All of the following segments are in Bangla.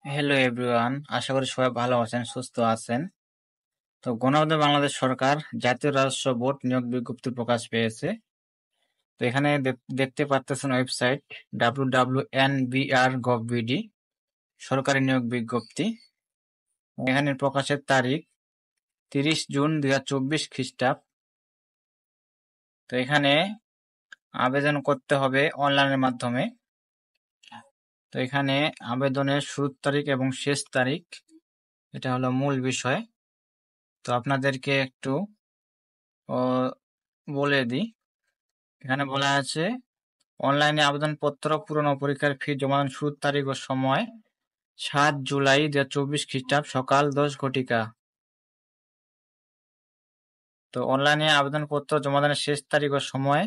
হ্যালো এভরিওয়ান, আশা করি সবাই ভালো আছেন, সুস্থ আছেন। তো গণপ্রজাতন্ত্রী বাংলাদেশ সরকার জাতীয় রাজস্ব বোর্ড নিয়োগ বিজ্ঞপ্তি প্রকাশ পেয়েছে। তো এখানে দেখতে পাচ্ছেন ওয়েবসাইট www.nbr.gov.bd সরকারি নিয়োগ বিজ্ঞপ্তি। এখানে প্রকাশের তারিখ 30 জুন 2024 খ্রিস্টাব্দ। তো এখানে আবেদন করতে হবে অনলাইনের মাধ্যমে। তো এখানে আবেদনের শুরুর তারিখ এবং শেষ তারিখ এটা হলো মূল বিষয়। তো আপনাদেরকে একটু বলে দিই। এখানে বলা আছে অনলাইনে আবেদনপত্র পূরণ ও পরীক্ষার ফি জমানোর শুরুর তারিখ ও সময় 7 জুলাই 2024 খ্রিস্টাব্দ সকাল 10 ঘটিকা। তো অনলাইনে আবেদনপত্র জমাদানের শেষ তারিখ ও সময়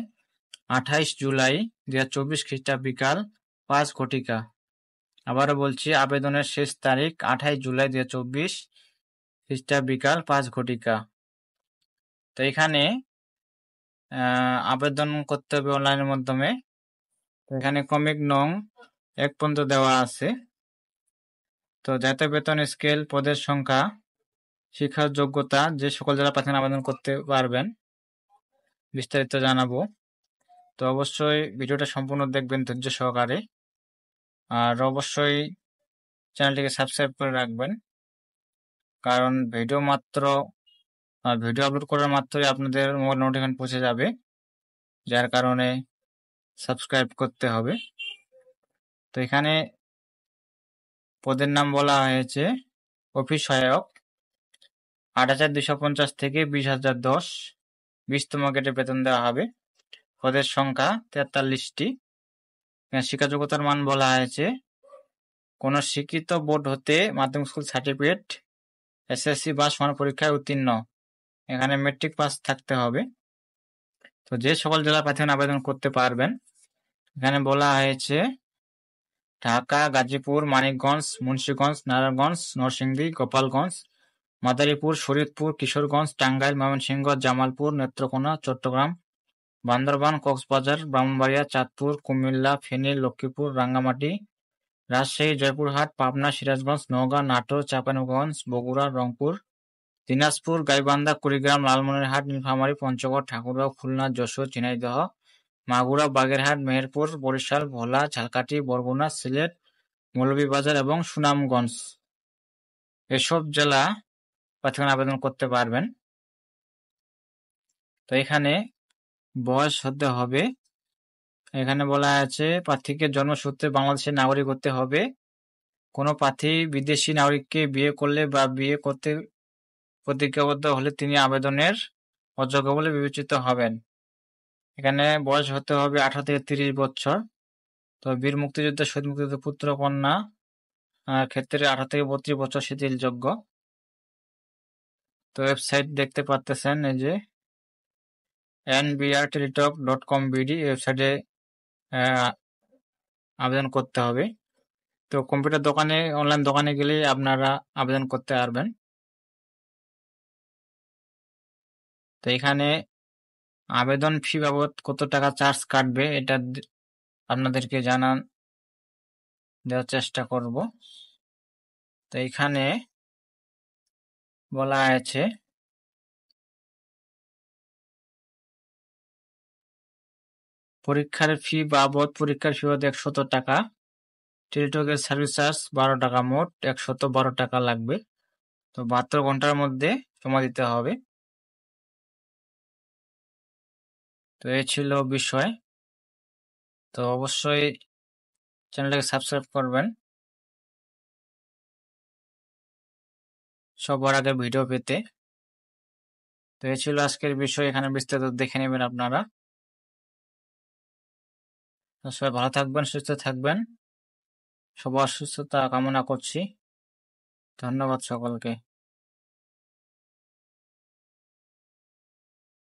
28 জুলাই 2024 খ্রিস্টাব্দ বিকাল 5 ঘটিকা। আবারও বলছি, আবেদনের শেষ তারিখ 28 জুলাই 2024 খ্রিস্টাব্দ বিকাল 5 ঘটিকা। তো এখানে আবেদন করতে হবে অনলাইনের মাধ্যমে। এখানে ক্রমিক নং 1 পর্যন্ত দেওয়া আছে। তো জাতীয় বেতন স্কেল, পদের সংখ্যা, শিক্ষার যোগ্যতা, যে সকল জেলা প্রার্থী আবেদন করতে পারবেন বিস্তারিত জানাবো। তো অবশ্যই ভিডিওটা সম্পূর্ণ দেখবেন ধৈর্য সহকারে, আর অবশ্যই চ্যানেলটিকে সাবস্ক্রাইব করে রাখবেন, কারণ ভিডিও আপলোড করার মাত্রই আপনাদের মোবাইল নোটিফিকেশন পৌঁছে যাবে, যার কারণে সাবস্ক্রাইব করতে হবে। তো এখানে পদের নাম বলা হয়েছে অফিস সহায়ক, 8,250 থেকে 20,010, 20তম গ্রেডে বেতন দেওয়া হবে। পদের সংখ্যা 43টি। শিক্ষা যোগ্যতার মান বলা হয়েছে কোন স্বীকৃত বোর্ড হতে মাধ্যমিক স্কুল সার্টিফিকেট, এসএসসি বা সমান পরীক্ষায় উত্তীর্ণ, এখানে মেট্রিক পাস থাকতে হবে। তো যে সকল জেলা প্রার্থী আবেদন করতে পারবেন, এখানে বলা হয়েছে ঢাকা, গাজীপুর, মানিকগঞ্জ, মুন্সিগঞ্জ, নারায়ণগঞ্জ, নরসিংদী, গোপালগঞ্জ, মাদারীপুর, শরীয়তপুর, কিশোরগঞ্জ, টাঙ্গাইল, ময়মনসিংহ, জামালপুর, নেত্রকোনা, চট্টগ্রাম, বান্দরবান, কক্সবাজার, ব্রাহ্মণবাড়িয়া, চাঁদপুর, কুমিল্লা, ফেনী, লক্ষ্মীপুর, রাঙ্গামাটি, রাজশাহী, জয়পুরহাট, পাবনা, সিরাজগঞ্জ, নওগাঁ, নাটোর, চাঁপাইনবাবগঞ্জ, বগুড়া, রংপুর, দিনাজপুর, গাইবান্ধা, কুড়িগ্রাম, লালমনিরহাট, নীলফামারী, পঞ্চগড়, ঠাকুরগাঁও, খুলনা, যশোর, ঝিনাইদহ, মাগুরা, বাগেরহাট, মেহেরপুর, বরিশাল, ভোলা, ঝালকাঠি, বরগুনা, সিলেট, মৌলভীবাজার এবং সুনামগঞ্জ, এসব জেলা প্রার্থী আবেদন করতে পারবেন। তো এখানে বয়স হতে হবে, এখানে বলা আছে প্রার্থীকে জন্মসূত্রে বাংলাদেশের নাগরিক হতে হবে। কোনো প্রার্থী বিদেশি নাগরিককে বিয়ে করলে বা বিয়ে করতে প্রতিজ্ঞাবদ্ধ হলে তিনি আবেদনের অযোগ্য বলে বিবেচিত হবেন। এখানে বয়স হতে হবে 18 থেকে 30 বছর। তো বীর মুক্তিযোদ্ধা, শহীদ মুক্তিযোদ্ধা পুত্র কন্যা ক্ষেত্রে 18 থেকে 32 বছর শিথিলযোগ্য। তো ওয়েবসাইট দেখতে পাচ্ছেন, এই যে nbrteletalk.com.bd ওয়েবসাইটে আবেদন করতে হবে। তো কম্পিউটার দোকানে, অনলাইন দোকানে গেলে আপনারা আবেদন করতে পারবেন। তো এখানে আবেদন ফি বাবদ কত টাকা চার্জ কাটবে এটা আপনাদেরকে দেওয়ার চেষ্টা করব। তো এখানে বলা আছে পরীক্ষার ফি বাবদ 100 টাকা, টেলিটকের সার্ভিস চার্জ 12 টাকা, মোট 112 টাকা লাগবে। তো 72 ঘন্টার মধ্যে জমা দিতে হবে। তো এই ছিল বিষয়। তো অবশ্যই চ্যানেলটাকে সাবস্ক্রাইব করবেন সবার আগে ভিডিও পেতে। তো এই ছিল আজকের বিষয়, এখানে বিস্তারিত দেখে নেবেন আপনারা। সবাই ভালো থাকবেন, সুস্থ থাকবেন, সবার সুস্থতা কামনা করছি। ধন্যবাদ সকলকে।